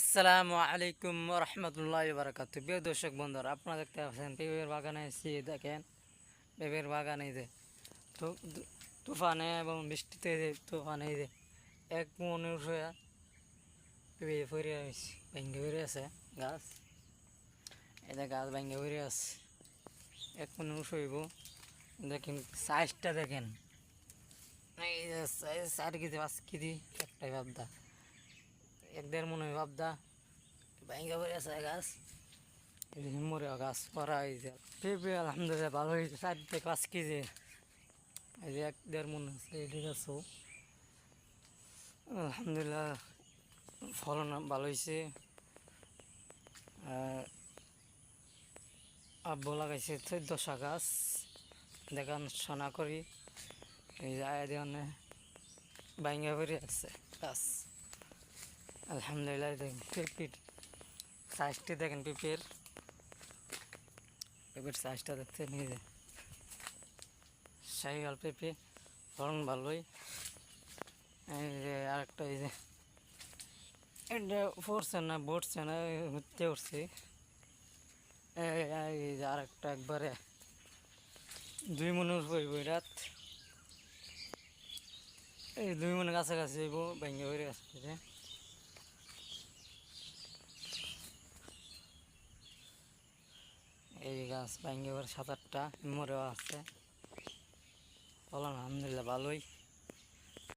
আসসালামু আলাইকুম রহমতুল্লাহি বারাকাতুহু। প্রিয় দর্শক বন্ধুরা, আপনারা দেখতে পাচ্ছেন পেঁপের বাগানে এসেছি। দেখেন পেঁপের বাগান, এই যে তুফানে এবং বৃষ্টিতে তুফানে এই যে এক মনের হয়ে পেঁপে ফিরে আসছে, ভেঙে ফিরে আছে গাছ। এই যে গাছ ভেঙে ফিরে আছে, এক মনের হইব। দেখেন সাইজটা দেখেন, এই যে সাইজ 4 কেজি 5 কেজি একটাই ভাবদা, 1-1.5 মনে ভাবদা ভেঙে ফিরে আছে গাছ। এই যে মরে গাছ পড়া হয়েছে। পেঁপে আলহামদুলিল্লাহ ভালো হয়েছে, 4 থেকে 5 কেজি। এই যে 1-1.5 মন আছে এটি গাছও আলহামদুলিল্লাহ ফলন ভালো হয়েছে। আব্বু লাগাইছে 14টা গাছ, দেখাশোনা করি। এই যে আয় দিয়ে ভাঙ্গা করে আছে গাছ। আলহামদুলিল্লাহ দেখেন পেঁপের সাইজটি দেখেন, পেঁপের সাইজটা দেখতে নিজে শাহিওয়াল পেঁপে, ফলন ভালোই। এই যে আরেকটা, এই যে এটা পড়ছে না বসছে না, ঘুরতে উঠছে। এই যে আরেকটা একবারে 2 মনের হইব রাত, এই 2 মনের কাছাকাছি হইব, ভেঙে হয়ে আসছে। এই গাছ ভেঙে 7-8টা মরেও আছে। ফলন আলহামদুলিল্লাহ ভালোই।